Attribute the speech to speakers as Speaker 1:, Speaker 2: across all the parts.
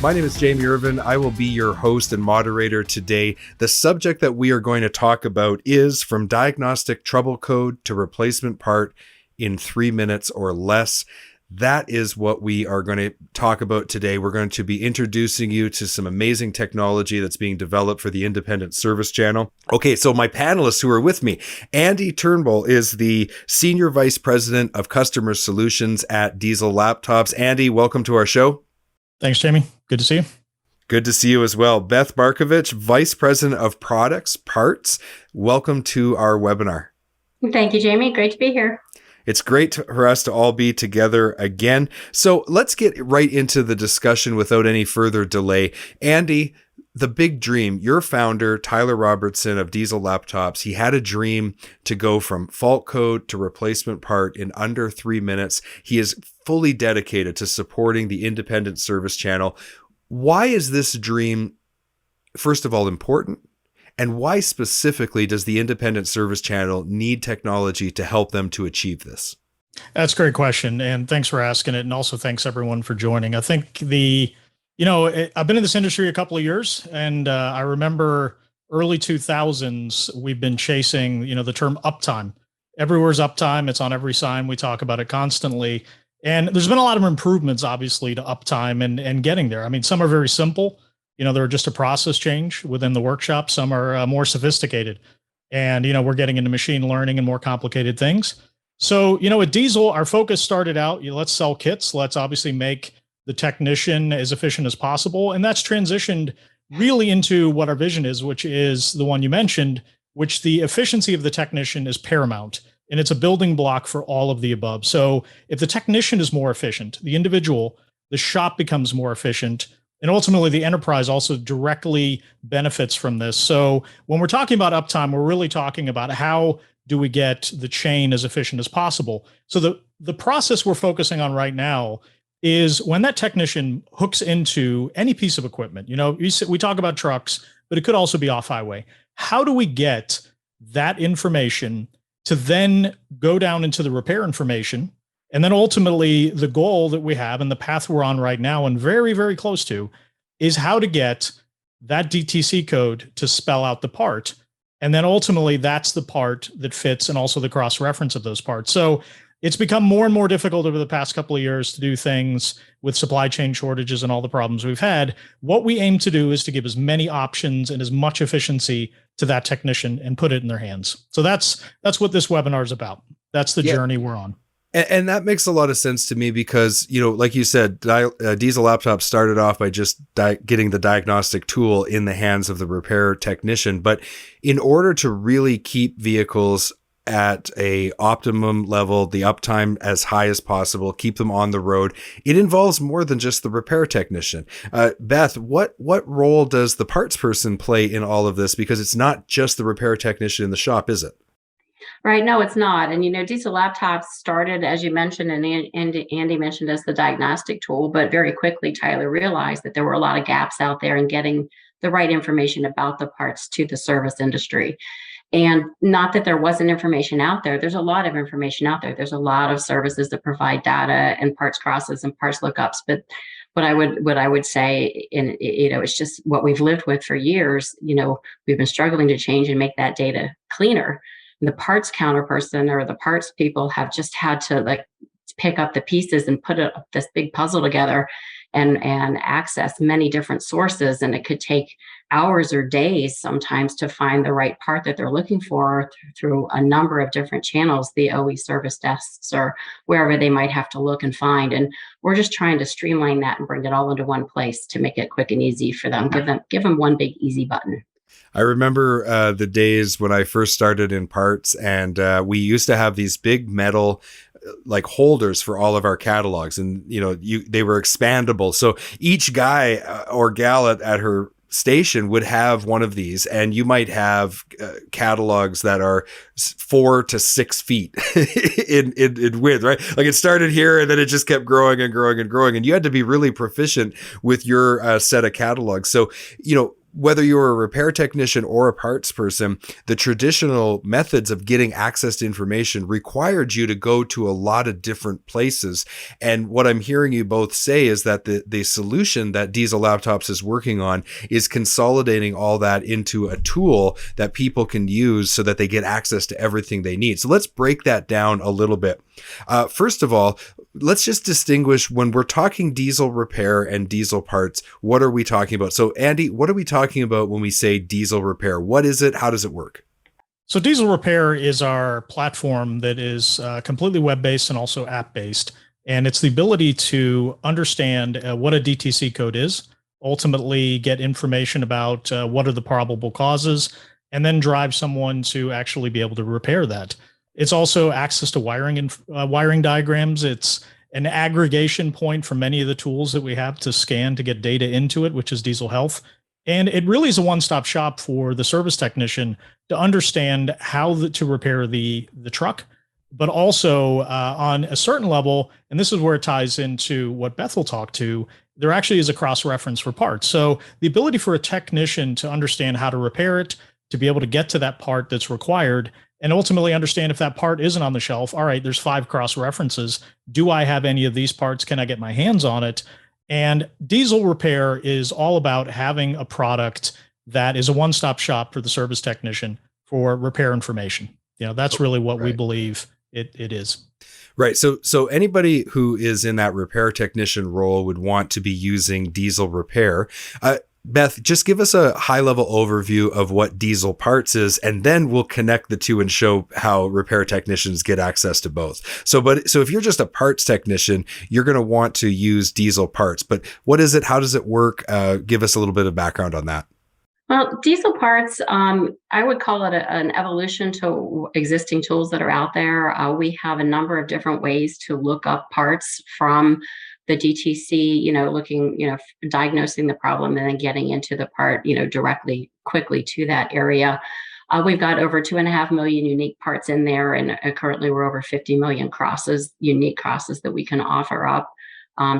Speaker 1: My name is Jamie Irvin. I will be your host and moderator today. The subject that we are going to talk about is from diagnostic trouble code to replacement part in 3 minutes or less. That is what we are going to talk about today. We're going to be introducing you to some amazing technology that's being developed for the Independent Service Channel. Okay, so my panelists who are with me, Andy Turnbull is the Senior Vice President of Customer Solutions at Diesel Laptops. Andy, welcome to our show.
Speaker 2: Thanks, Jamie. Good to see you.
Speaker 1: Good to see you as well. Beth Markovich, Vice President of Products, Parts. Welcome to our webinar.
Speaker 3: Thank you, Jamie. Great to be here.
Speaker 1: It's great for us to all be together again. So let's get right into the discussion without any further delay. Andy, the big dream, your founder, Tyler Robertson of Diesel Laptops, he had a dream to go from fault code to replacement part in under 3 minutes. He is fully dedicated to supporting the Independent Service Channel. Why is this dream, first of all, important? And why specifically does the Independent Service Channel need technology to help them to achieve this?
Speaker 2: That's a great question. And thanks for asking it. And also thanks everyone for joining. I think I've been in this industry a couple of years, and I remember early 2000s, we've been chasing, the term uptime. Everywhere's uptime. It's on every sign. We talk about it constantly. And there's been a lot of improvements, obviously, to uptime and getting there. I mean, some are very simple. They're just a process change within the workshop. Some are more sophisticated. And, we're getting into machine learning and more complicated things. So, at Diesel, our focus started out, let's sell kits. Let's obviously make the technician as efficient as possible. And that's transitioned really into what our vision is, which is the one you mentioned, which the efficiency of the technician is paramount. And it's a building block for all of the above. So if the technician is more efficient, the individual, the shop becomes more efficient. And ultimately, the enterprise also directly benefits from this. So when we're talking about uptime, we're really talking about how do we get the chain as efficient as possible. So the process we're focusing on right now is when that technician hooks into any piece of equipment. We talk about trucks, but it could also be off-highway. How do we get that information to then go down into the repair information? And then ultimately, the goal that we have and the path we're on right now and very, very close to is how to get that DTC code to spell out the part. And then ultimately, that's the part that fits and also the cross-reference of those parts. So it's become more and more difficult over the past couple of years to do things with supply chain shortages and all the problems we've had. What we aim to do is to give as many options and as much efficiency to that technician and put it in their hands. So that's what this webinar is about. That's the journey we're on.
Speaker 1: And that makes a lot of sense to me because, like you said, Diesel Laptops started off by just getting the diagnostic tool in the hands of the repair technician. But in order to really keep vehicles at a optimum level, the uptime as high as possible, keep them on the road, it involves more than just the repair technician. Beth, what role does the parts person play in all of this? Because it's not just the repair technician in the shop, is it?
Speaker 3: Right. No, it's not. And, Diesel Laptops started, as you mentioned, and Andy mentioned, as the diagnostic tool. But very quickly, Tyler realized that there were a lot of gaps out there in getting the right information about the parts to the service industry. And not that there wasn't information out there. There's a lot of information out there. There's a lot of services that provide data and parts crosses and parts lookups. But what I would say, and it's just what we've lived with for years. We've been struggling to change and make that data cleaner. The parts counter person or the parts people have just had to pick up the pieces and put this big puzzle together and access many different sources. And it could take hours or days sometimes to find the right part that they're looking for through a number of different channels, the OE service desks or wherever they might have to look and find. And we're just trying to streamline that and bring it all into one place to make it quick and easy for them. Give them one big easy button.
Speaker 1: I remember the days when I first started in parts, and we used to have these big metal holders for all of our catalogs, and they were expandable. So each guy or gal at her station would have one of these, and you might have catalogs that are 4 to 6 feet in width, right? Like it started here and then it just kept growing and growing and growing, and you had to be really proficient with your set of catalogs. So, whether you're a repair technician or a parts person, the traditional methods of getting access to information required you to go to a lot of different places. And what I'm hearing you both say is that the solution that Diesel Laptops is working on is consolidating all that into a tool that people can use so that they get access to everything they need. So let's break that down a little bit. First of all, let's just distinguish when we're talking diesel repair and diesel parts, what are we talking about? So Andy, what are we talking about when we say diesel repair? What is it? How does it work?
Speaker 2: So Diesel Repair is our platform that is completely web-based and also app-based. And it's the ability to understand what a DTC code is, ultimately get information about what are the probable causes, and then drive someone to actually be able to repair that. It's also access to wiring and wiring diagrams. It's an aggregation point for many of the tools that we have to scan to get data into it, which is Diesel Health. And it really is a one-stop shop for the service technician to understand how to repair the truck, but also on a certain level, and this is where it ties into what Beth will talk to, there actually is a cross-reference for parts. So the ability for a technician to understand how to repair it, to be able to get to that part that's required, and ultimately understand if that part isn't on the shelf. All right, there's 5 cross references. Do I have any of these parts? Can I get my hands on it? And Diesel Repair is all about having a product that is a one-stop shop for the service technician for repair information. That's really what we believe it is.
Speaker 1: Right. So anybody who is in that repair technician role would want to be using Diesel Repair. Beth, just give us a high level overview of what Diesel Parts is, and then we'll connect the two and show how repair technicians get access to both. So if you're just a parts technician, you're going to want to use Diesel Parts, but what is it? How does it work? Give us a little bit of background on that.
Speaker 3: Well, Diesel Parts, I would call it an evolution to existing tools that are out there. We have a number of different ways to look up parts from the DTC, looking, diagnosing the problem and then getting into the part, directly, quickly to that area. We've got over 2.5 million unique parts in there, and currently we're over 50 million unique crosses that we can offer up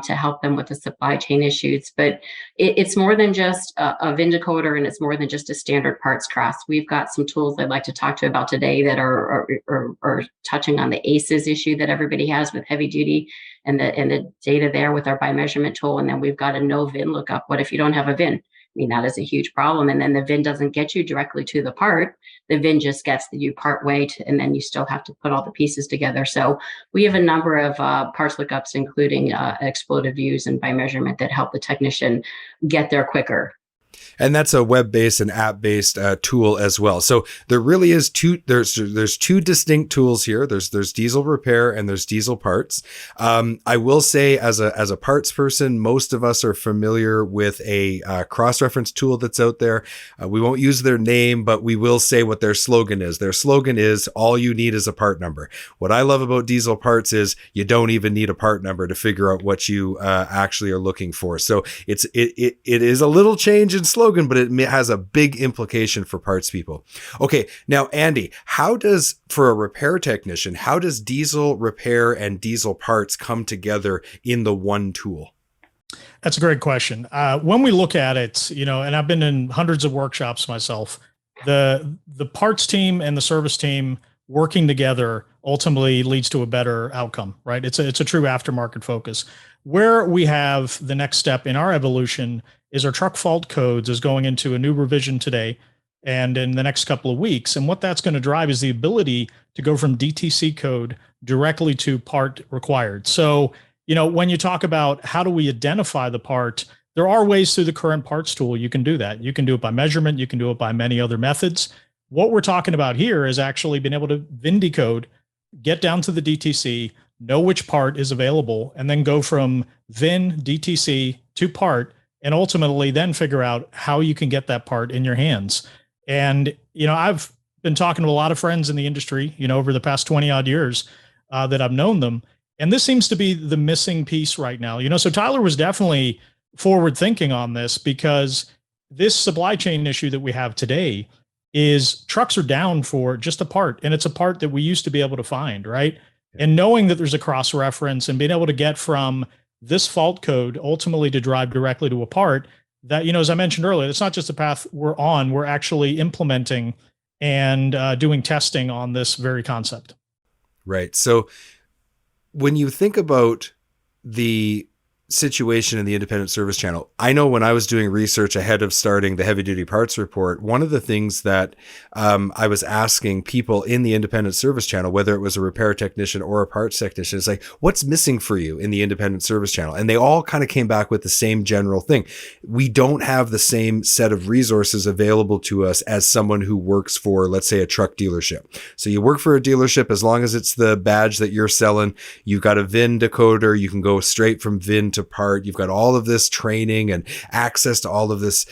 Speaker 3: to help them with the supply chain issues. But it's more than just a VIN decoder, and it's more than just a standard parts cross. We've got some tools I'd like to talk to you about today that are touching on the ACEs issue that everybody has with heavy duty, and the data there with our by measurement tool. And then we've got a no VIN lookup. What if you don't have a VIN? I mean, that is a huge problem. And then the VIN doesn't get you directly to the part. The VIN just gets you part way, and then you still have to put all the pieces together. So we have a number of parts lookups, including exploded views and by measurement, that help the technician get there quicker.
Speaker 1: And that's a web-based and app-based tool as well. So there really is there's two distinct tools here. There's Diesel Repair and there's Diesel Parts. I will say as a parts person, most of us are familiar with a cross-reference tool that's out there. We won't use their name, but we will say what their slogan is. Their slogan is, all you need is a part number. What I love about Diesel Parts is you don't even need a part number to figure out what you actually are looking for. So it is a little change in slogan, but it has a big implication for parts people. Okay, now Andy, for a repair technician, how does Diesel Repair and Diesel Parts come together in the one tool?
Speaker 2: That's a great question. When we look at it, and I've been in hundreds of workshops myself, the parts team and the service team working together ultimately leads to a better outcome, right? It's a true aftermarket focus. Where we have the next step in our evolution is our truck fault codes is going into a new revision today and in the next couple of weeks. And what that's going to drive is the ability to go from DTC code directly to part required. So, when you talk about how do we identify the part, there are ways through the current parts tool you can do that. You can do it by measurement. You can do it by many other methods. What we're talking about here is actually being able to VIN decode, get down to the DTC, know which part is available, and then go from VIN, DTC to part, and ultimately then figure out how you can get that part in your hands. And, I've been talking to a lot of friends in the industry, over the past 20 odd years that I've known them. And this seems to be the missing piece right now. So Tyler was definitely forward thinking on this, because this supply chain issue that we have today is trucks are down for just a part, and it's a part that we used to be able to find, right? And knowing that there's a cross reference and being able to get from this fault code ultimately to drive directly to a part, that, as I mentioned earlier, it's not just the path we're on, we're actually implementing and doing testing on this very concept.
Speaker 1: Right. So when you think about the situation in the independent service channel, I know when I was doing research ahead of starting the heavy duty parts report, one of the things that I was asking people in the independent service channel, whether it was a repair technician or a parts technician, is like, what's missing for you in the independent service channel? And they all kind of came back with the same general thing. We don't have the same set of resources available to us as someone who works for, let's say, a truck dealership. So you work for a dealership, as long as it's the badge that you're selling, you've got a VIN decoder, you can go straight from VIN to part. You've got all of this training and access to all of this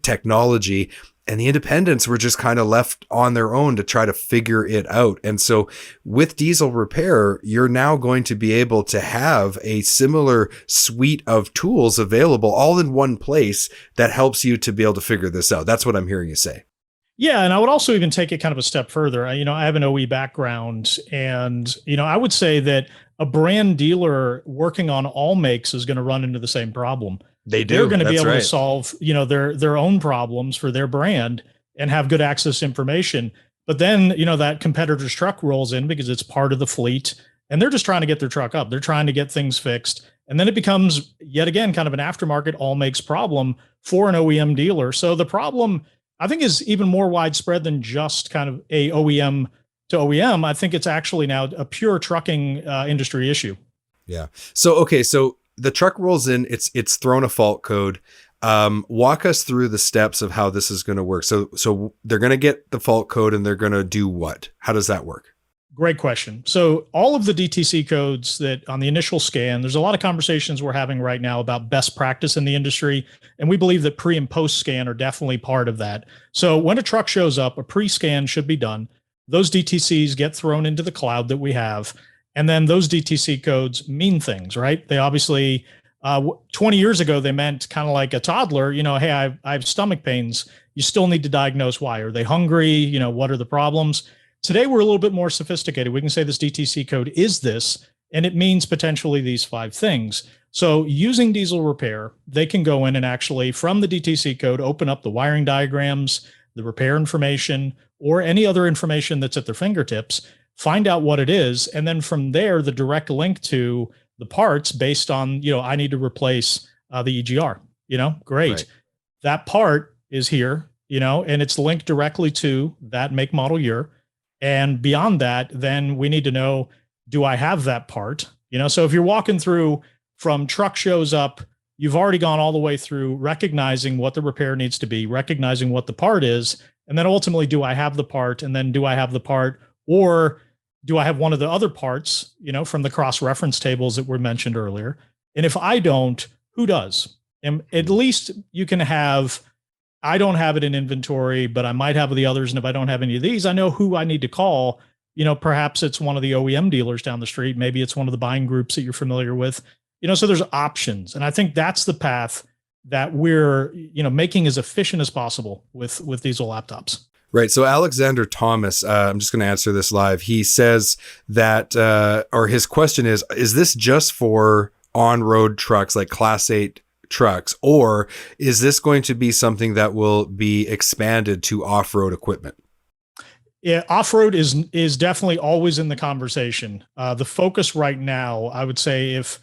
Speaker 1: technology. And the independents were just kind of left on their own to try to figure it out. And so with diesel repair, you're now going to be able to have a similar suite of tools available all in one place that helps you to be able to figure this out. That's what I'm hearing you say.
Speaker 2: Yeah, and I would also even take it kind of a step further. I have an OE background, and I would say that a brand dealer working on all makes is going to run into the same problem.
Speaker 1: They're
Speaker 2: going to be able
Speaker 1: to
Speaker 2: solve, their own problems for their brand and have good access to information. But then, that competitor's truck rolls in because it's part of the fleet, and they're just trying to get their truck up. They're trying to get things fixed. And then it becomes yet again kind of an aftermarket all makes problem for an OEM dealer. So the problem, I think, is even more widespread than just kind of a OEM to OEM. I think it's actually now a pure trucking industry issue.
Speaker 1: Yeah. So, okay. So the truck rolls in, it's thrown a fault code. Walk us through the steps of how this is going to work. So they're going to get the fault code and they're going to do what? How does that work?
Speaker 2: Great question. So all of the DTC codes that on the initial scan, there's a lot of conversations we're having right now about best practice in the industry. And we believe that pre and post scan are definitely part of that. So when a truck shows up, a pre-scan should be done. Those DTCs get thrown into the cloud that we have. And then those DTC codes mean things, right? They obviously, 20 years ago, they meant kind of like a toddler, hey, I have stomach pains. You still need to diagnose why. Are they hungry? What are the problems? Today, we're a little bit more sophisticated. We can say this DTC code is this, and it means potentially these 5 things. So using diesel repair, they can go in and actually, from the DTC code, open up the wiring diagrams, the repair information, or any other information that's at their fingertips, find out what it is, and then from there, the direct link to the parts based on, I need to replace the EGR, great. Right. That part is here, and it's linked directly to that make, model, year. And beyond that, then we need to know, do I have that part? So if you're walking through from truck shows up, you've already gone all the way through recognizing what the repair needs to be, recognizing what the part is, and then ultimately, do I have the part? And then do I have the part, or do I have one of the other parts, from the cross-reference tables that were mentioned earlier? And if I don't, who does? And at least you can have, I don't have it in inventory, but I might have the others. And if I don't have any of these, I know who I need to call. Perhaps it's one of the OEM dealers down the street. Maybe it's one of the buying groups that you're familiar with. So there's options. And I think that's the path that we're, making as efficient as possible with diesel laptops.
Speaker 1: Right. So Alexander Thomas, I'm just going to answer this live. He says that, or his question is this just for on-road trucks, like Class 8 trucks, or is this going to be something that will be expanded to off-road equipment?
Speaker 2: Yeah, off-road is definitely always in the conversation. The focus right now, I would say, if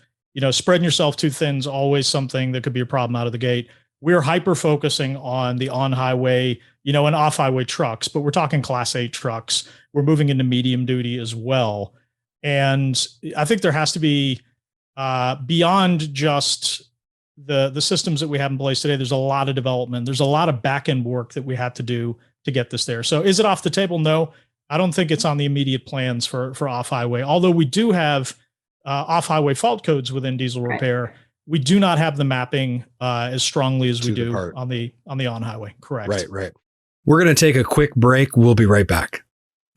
Speaker 2: spreading yourself too thin is always something that could be a problem out of the gate. We're hyper focusing on the on-highway, and off-highway trucks, but we're talking Class 8 trucks. We're moving into medium duty as well. And I think there has to be, beyond just the systems that we have in place today, there's a lot of development. There's a lot of back-end work that we have to do to get this there. So is it off the table? No, I don't think it's on the immediate plans for off-highway. Although we do have off-highway fault codes within diesel repair. Right. We do not have the mapping as strongly as we do on the on-highway. Correct.
Speaker 1: Right. We're going to take a quick break. We'll be right back.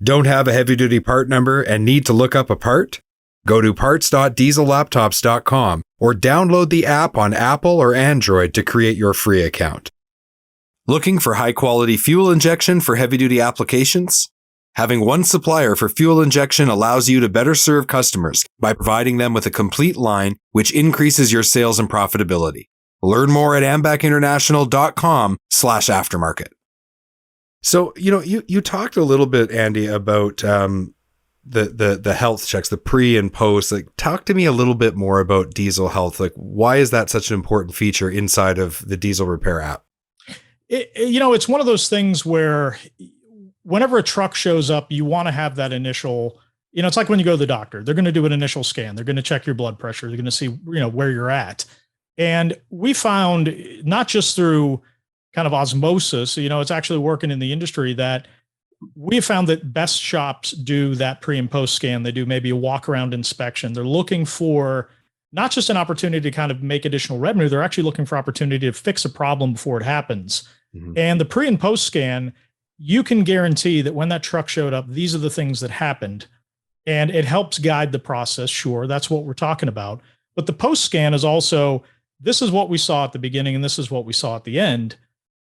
Speaker 1: Don't have a heavy-duty part number and need to look up a part? Go to parts.diesellaptops.com or download the app on Apple or Android to create your free account. Looking for high-quality fuel injection for heavy-duty applications? Having one supplier for fuel injection allows you to better serve customers by providing them with a complete line, which increases your sales and profitability. Learn more at ambackinternational.com/aftermarket. So, you talked a little bit, Andy, about the health checks, the pre and post. Like, talk to me a little bit more about diesel health. Like, why is that such an important feature inside of the diesel repair app?
Speaker 2: It's one of those things where whenever a truck shows up, you want to have that initial, it's like when you go to the doctor, they're going to do an initial scan. They're going to check your blood pressure. They're going to see, where you're at. And we found, not just through kind of osmosis, it's actually working in the industry, that we found that best shops do that pre and post scan. They do maybe a walk around inspection. They're looking for not just an opportunity to kind of make additional revenue. They're actually looking for opportunity to fix a problem before it happens. Mm-hmm. And the pre and post scan, you can guarantee that when that truck showed up, these are the things that happened. And it helps guide the process. Sure, that's what we're talking about. But the post scan is also, this is what we saw at the beginning and this is what we saw at the end.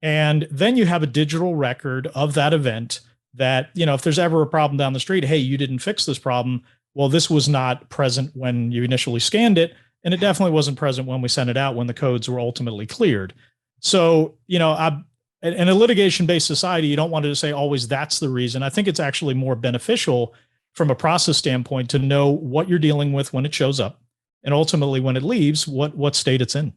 Speaker 2: And then you have a digital record of that event that, if there's ever a problem down the street, hey, you didn't fix this problem. Well, this was not present when you initially scanned it. And it definitely wasn't present when we sent it out, when the codes were ultimately cleared. So, in a litigation-based society, you don't want to say always that's the reason. I think it's actually more beneficial from a process standpoint to know what you're dealing with when it shows up, and ultimately when it leaves, what state it's in.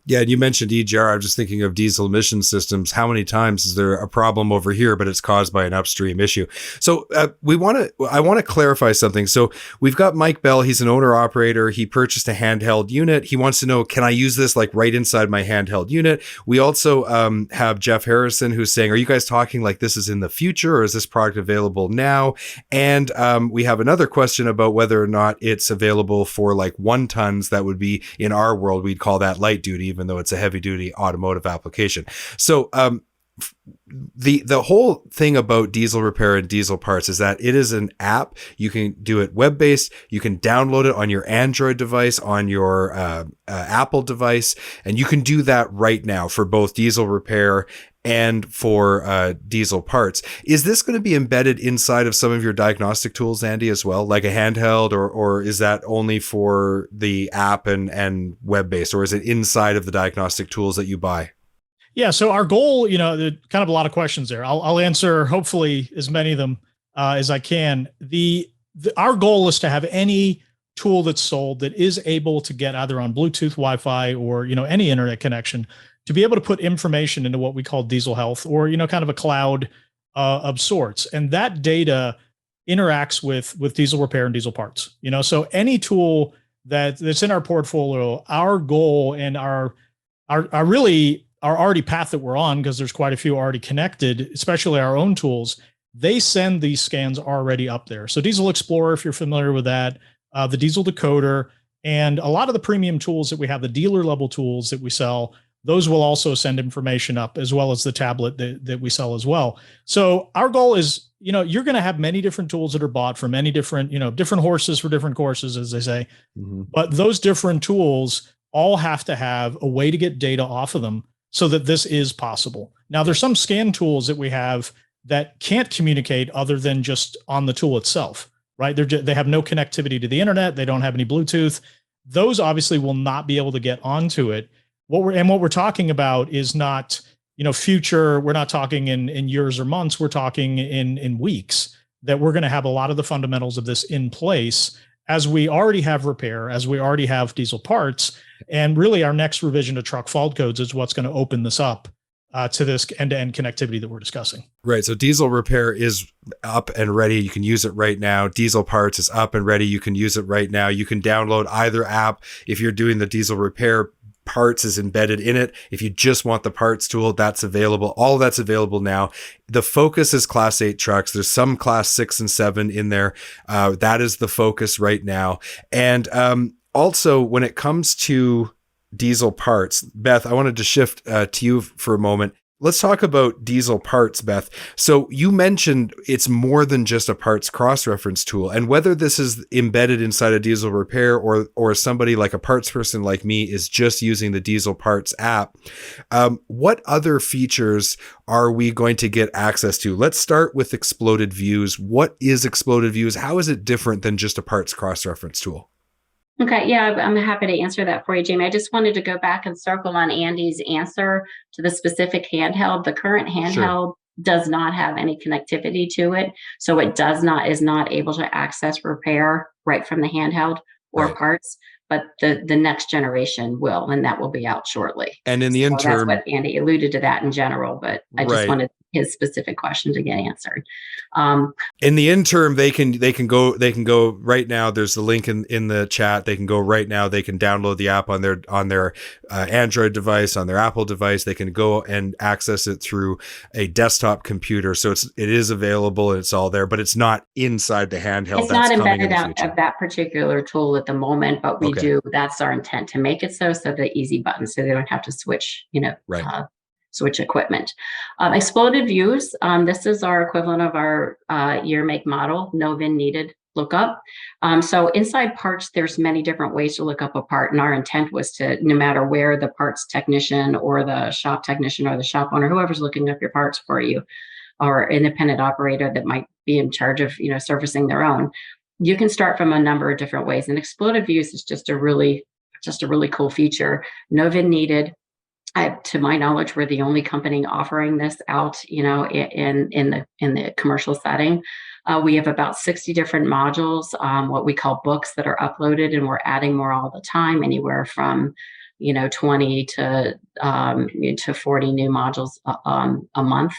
Speaker 1: Yeah, and you mentioned EGR. I'm just thinking of diesel emission systems. How many times is there a problem over here, but it's caused by an upstream issue? So I want to clarify something. So we've got Mike Bell. He's an owner operator. He purchased a handheld unit. He wants to know, can I use this like right inside my handheld unit? We also have Jeff Harrison, who's saying, are you guys talking like this is in the future, or is this product available now? And we have another question about whether or not it's available for like 1 tons. That would be, in our world, we'd call that light duty, even though it's a heavy duty automotive application. So the whole thing about diesel repair and diesel parts is that it is an app. You can do it web-based. You can download it on your Android device, on your Apple device, and you can do that right now for both diesel repair and for diesel parts. Is this going to be embedded inside of some of your diagnostic tools, Andy, as well, like a handheld, or is that only for the app and web-based, or is it inside of the diagnostic tools that you buy?
Speaker 2: Yeah. So our goal, there's kind of a lot of questions there. I'll answer hopefully as many of them as I can. Our goal is to have any tool that's sold that is able to get either on Bluetooth, Wi-Fi, or any internet connection, to be able to put information into what we call diesel health, or kind of a cloud of sorts. And that data interacts with diesel repair and diesel parts. So any tool that's in our portfolio, our goal and our already path that we're on, because there's quite a few already connected, especially our own tools, they send these scans already up there. So Diesel Explorer, if you're familiar with that, the Diesel Decoder, and a lot of the premium tools that we have, the dealer level tools that we sell, those will also send information up, as well as the tablet that we sell as well. So our goal is, you're going to have many different tools that are bought for many different, different horses for different courses, as they say. Mm-hmm. But those different tools all have to have a way to get data off of them so that this is possible. Now, there's some scan tools that we have that can't communicate other than just on the tool itself, right? They have no connectivity to the internet. They don't have any Bluetooth. Those obviously will not be able to get onto it. What we're talking about is not, future. We're not talking in years or months. We're talking in weeks, that we're going to have a lot of the fundamentals of this in place, as we already have repair, as we already have diesel parts. And really our next revision to truck fault codes is what's going to open this up to this end-to-end connectivity that we're discussing.
Speaker 1: Right. So diesel repair is up and ready. You can use it right now. Diesel parts is up and ready. You can use it right now. You can download either app. If you're doing the diesel repair, parts is embedded in it. If you just want the parts tool, that's available. All that's available now. The focus is Class 8 trucks. There's some Class 6 and 7 in there. That is the focus right now. And also, when it comes to diesel parts, Beth, I wanted to shift to you for a moment. Let's talk about diesel parts, Beth. So you mentioned it's more than just a parts cross-reference tool, and whether this is embedded inside a diesel repair or somebody like a parts person like me is just using the diesel parts app, what other features are we going to get access to? Let's start with exploded views. What is exploded views? How is it different than just a parts cross-reference tool?
Speaker 3: Okay, yeah, I'm happy to answer that for you, Jamie. I just wanted to go back and circle on Andy's answer to the specific handheld. The current
Speaker 1: Sure.
Speaker 3: handheld does not have any connectivity to it, so it is not able to access repair right from the handheld or
Speaker 1: Right.
Speaker 3: parts, but the next generation will, and that will be out shortly.
Speaker 1: And in the
Speaker 3: So that's
Speaker 1: interim,
Speaker 3: what Andy alluded to that in general, but I just
Speaker 1: right.
Speaker 3: wanted his specific question to get answered. Um,
Speaker 1: In the interim, they can go right now. There's the link in the chat. They can go right now. They can download the app on their Android device, on their Apple device. They can go and access it through a desktop computer. So it is available and it's all there, but it's not inside the handheld.
Speaker 3: It's
Speaker 1: That's
Speaker 3: not
Speaker 1: coming in
Speaker 3: embedded
Speaker 1: the
Speaker 3: out of
Speaker 1: future.
Speaker 3: that particular tool at the moment, but we
Speaker 1: Okay.
Speaker 3: do, that's our intent to make it so the easy button, so they don't have to switch,
Speaker 1: Right.
Speaker 3: switch equipment. Exploded views. This is our equivalent of our year, make, model, no VIN needed lookup. So inside parts, there's many different ways to look up a part. And our intent was to, no matter where the parts technician or the shop technician or the shop owner, whoever's looking up your parts for you, or independent operator that might be in charge of servicing their own, you can start from a number of different ways. And exploded views is just a really cool feature. No VIN needed. To my knowledge, we're the only company offering this out, in the commercial setting. We have about 60 different modules, what we call books, that are uploaded, and we're adding more all the time, anywhere from 20 to 40 new modules a month.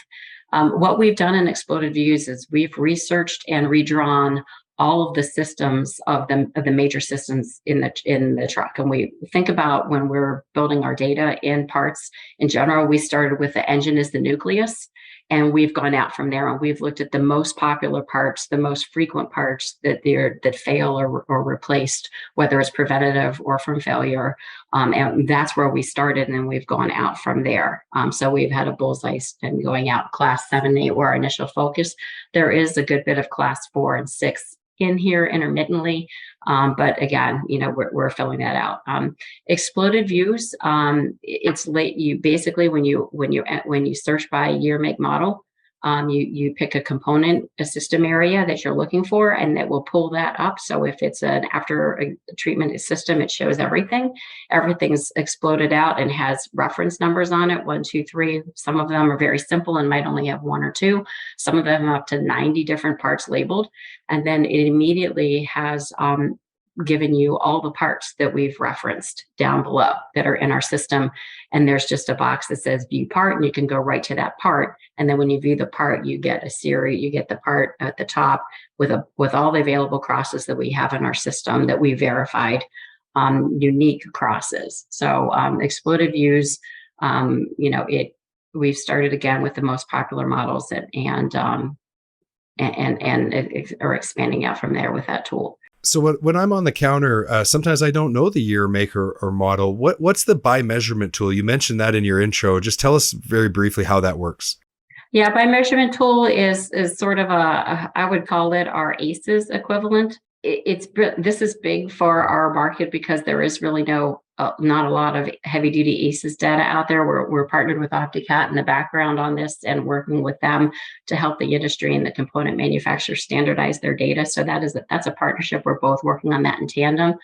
Speaker 3: What we've done in Exploded Views is we've researched and redrawn all of the systems of the major systems in the truck. And we think about, when we're building our data in parts in general, we started with the engine as the nucleus, and we've gone out from there, and we've looked at the most popular parts, the most frequent parts that fail or replaced, whether it's preventative or from failure. And that's where we started, and then we've gone out from there. So we've had a bullseye and going out. Class 7, 8 were our initial focus. There is a good bit of class 4 and 6 in here intermittently, but again, we're filling that out. Exploded views. It's late. You basically, when you search by year, make, model, you pick a component, a system area that you're looking for, and that will pull that up. So if it's an after a treatment system, it shows everything. Everything's exploded out and has reference numbers on it, 1, 2, 3. Some of them are very simple and might only have 1 or 2. Some of them have up to 90 different parts labeled. And then it immediately has given you all the parts that we've referenced down below that are in our system. And there's just a box that says view part, and you can go right to that part. And then when you view the part, you get you get the part at the top with all the available crosses that we have in our system that we verified, unique crosses. So exploded views, we've started again with the most popular models, and are expanding out from there with that tool.
Speaker 1: So when I'm on the counter, sometimes I don't know the year, make, or model. What's the by measurement tool? You mentioned that in your intro. Just tell us very briefly how that works.
Speaker 3: Yeah, by measurement tool is sort of I would call it our ACEs equivalent. This is big for our market because there is really not a lot of heavy duty ACEs data out there. We're partnered with OptiCat in the background on this, and working with them to help the industry and the component manufacturers standardize their data. So that's a partnership. We're both working on that in tandem.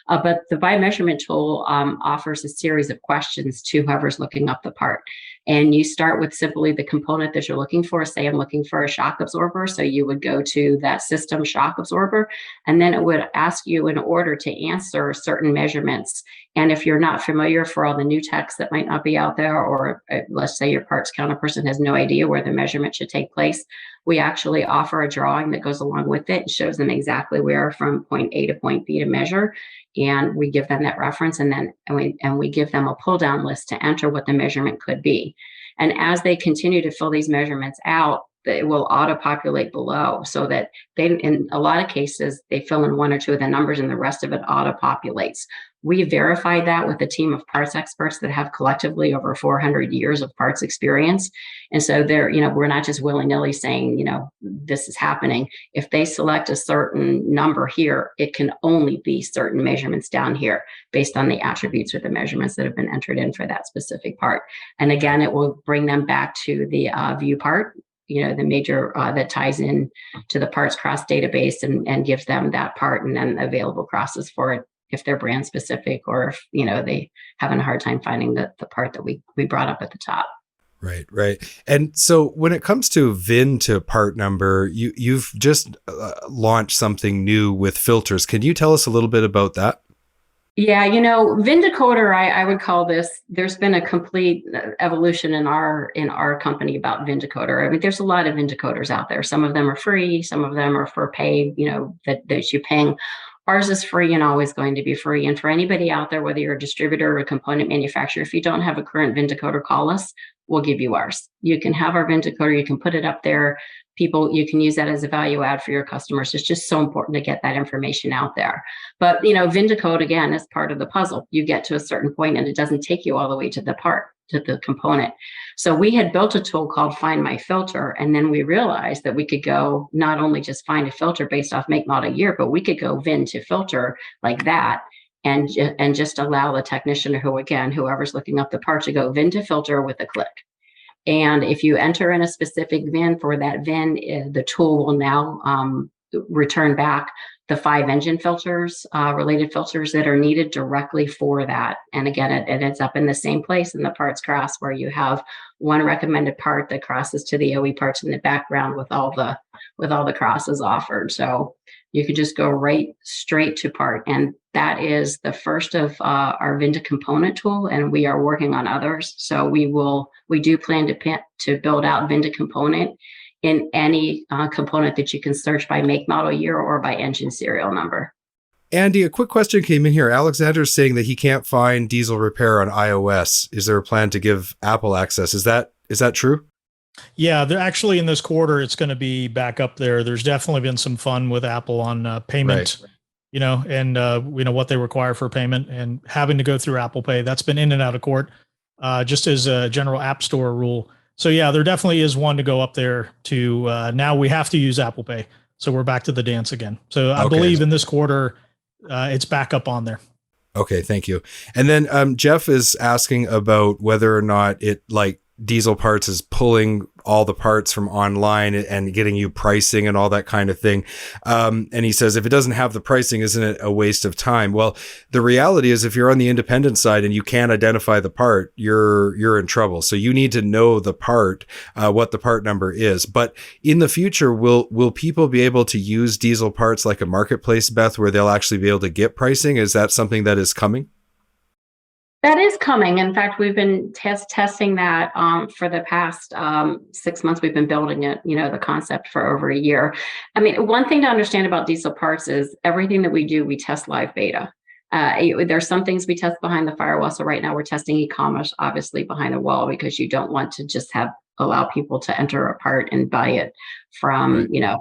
Speaker 3: But the by measurement tool offers a series of questions to whoever's looking up the part. And you start with simply the component that you're looking for. Say I'm looking for a shock absorber. So you would go to that system shock absorber, and then it would ask you in order to answer certain measurements. And if you're not familiar, for all the new techs that might not be out there, or let's say your parts counter person has no idea where the measurement should take place, we actually offer a drawing that goes along with it and shows them exactly where from point A to point B to measure. And we give them that reference, and then we give them a pull down list to enter what the measurement could be. And as they continue to fill these measurements out, it will auto populate below, so that in a lot of cases, they fill in 1 or 2 of the numbers and the rest of it auto populates. We verified that with a team of parts experts that have collectively over 400 years of parts experience. And so we're not just willy-nilly saying, this is happening. If they select a certain number here, it can only be certain measurements down here based on the attributes or the measurements that have been entered in for that specific part. And again, it will bring them back to the view part, the major that ties in to the parts cross database, and gives them that part and then available crosses for it if they're brand specific, or if, they having a hard time finding the part that we brought up at the top.
Speaker 1: Right, right. And so when it comes to VIN to part number, you've just launched something new with filters. Can you tell us a little bit about that?
Speaker 3: Yeah, VIN decoder, I would call this. There's been a complete evolution in our company about VIN decoder. I mean, there's a lot of VIN decoders out there. Some of them are free, some of them are for paid. That you're paying. Ours is free and always going to be free. And for anybody out there, whether you're a distributor or a component manufacturer, if you don't have a current VIN decoder, call us. We'll give you ours. You can have our VIN decoder. You can put it up there. You can use that as a value add for your customers. It's just so important to get that information out there. But, VIN decode, again, is part of the puzzle. You get to a certain point and it doesn't take you all the way to the component. So we had built a tool called Find My Filter. And then we realized that we could go not only just find a filter based off make, model, year, but we could go VIN to filter like that. And just allow the technician, whoever's looking up the part, to go VIN to filter with a click. And if you enter in a specific VIN for that VIN, the tool will now return back the 5 engine filters, related filters that are needed directly for that. And again, it ends up in the same place in the parts cross, where you have one recommended part that crosses to the OE parts in the background with all the crosses offered. So you could just go right straight to part. And that is the first of our VIN to component tool, and we are working on others. So we do plan to build out VIN to component in any component that you can search by make, model, year, or by engine serial number.
Speaker 1: Andy, a quick question came in here. Alexander's saying that he can't find diesel repair on iOS. Is there a plan to give Apple access? Is that true?
Speaker 2: Yeah, they're actually in this quarter, it's going to be back up there. There's definitely been some fun with Apple on payment, right. And what they require for payment and having to go through Apple Pay. That's been in and out of court, just as a general App Store rule. So yeah, there definitely is one to go up there to now we have to use Apple Pay. So we're back to the dance again. So I believe in this quarter, it's back up on there.
Speaker 1: Okay, thank you. And then Jeff is asking about whether or not Diesel Parts is pulling all the parts from online and getting you pricing and all that kind of thing. And he says, if it doesn't have the pricing, isn't it a waste of time? Well, the reality is if you're on the independent side and you can't identify the part, you're in trouble. So you need to know the part, what the part number is. But in the future, will people be able to use Diesel Parts like a marketplace, Beth, where they'll actually be able to get pricing? Is that something that is coming?
Speaker 3: That is coming. In fact, we've been testing that for the past 6 months. We've been building it, the concept for over a year. I mean, one thing to understand about Diesel Parts is everything that we do, we test live beta. There's some things we test behind the firewall. So right now we're testing e-commerce, obviously behind the wall, because you don't want to just allow people to enter a part and buy it from, right.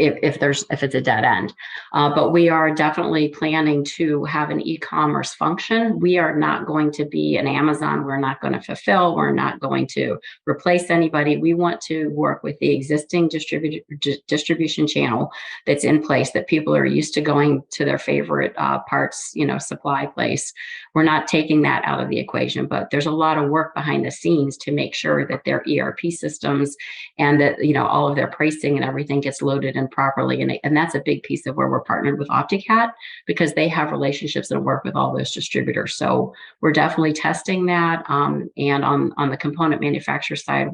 Speaker 3: If it's a dead end. But we are definitely planning to have an e-commerce function. We are not going to be an Amazon. We're not going to fulfill. We're not going to replace anybody. We want to work with the existing distribution channel that's in place, that people are used to going to their favorite parts, supply place. We're not taking that out of the equation, but there's a lot of work behind the scenes to make sure that their ERP systems and that, all of their pricing and everything gets loaded in properly. And that's a big piece of where we're partnered with OptiCat, because they have relationships and work with all those distributors. So we're definitely testing that. And on the component manufacturer side,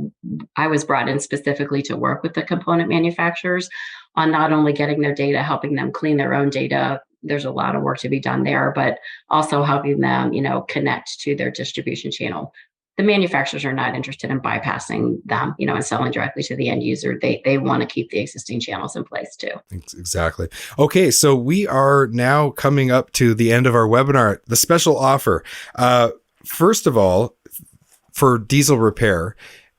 Speaker 3: I was brought in specifically to work with the component manufacturers on not only getting their data, helping them clean their own data. There's a lot of work to be done there, but also helping them, connect to their distribution channel. The manufacturers are not interested in bypassing them, and selling directly to the end user. They want to keep the existing channels in place too.
Speaker 1: Exactly. Okay, so we are now coming up to the end of our webinar. The special offer. First of all, for diesel repair,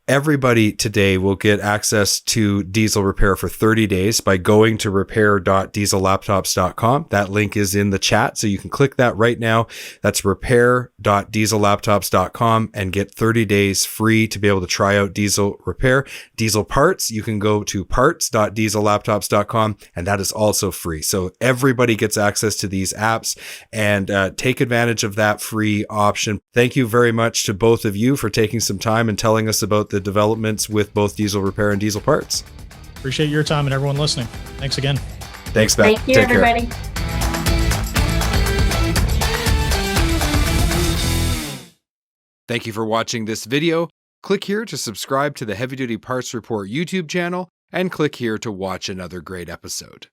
Speaker 1: everybody today will get access to diesel repair for 30 days by going to repair.diesellaptops.com. That link is in the chat, so you can click that right now. That's repair.diesellaptops.com and get 30 days free to be able to try out diesel repair. Diesel parts, you can go to parts.diesellaptops.com, and that is also free. So everybody gets access to these apps, and take advantage of that free option. Thank you very much to both of you for taking some time and telling us about the developments with both diesel repair and diesel parts.
Speaker 2: Appreciate your time and everyone listening. Thanks again.
Speaker 1: Thanks, Beth.
Speaker 3: Thank you, everybody.
Speaker 1: Care. Thank you for watching this video. Click here to subscribe to the Heavy Duty Parts Report YouTube channel, and click here to watch another great episode.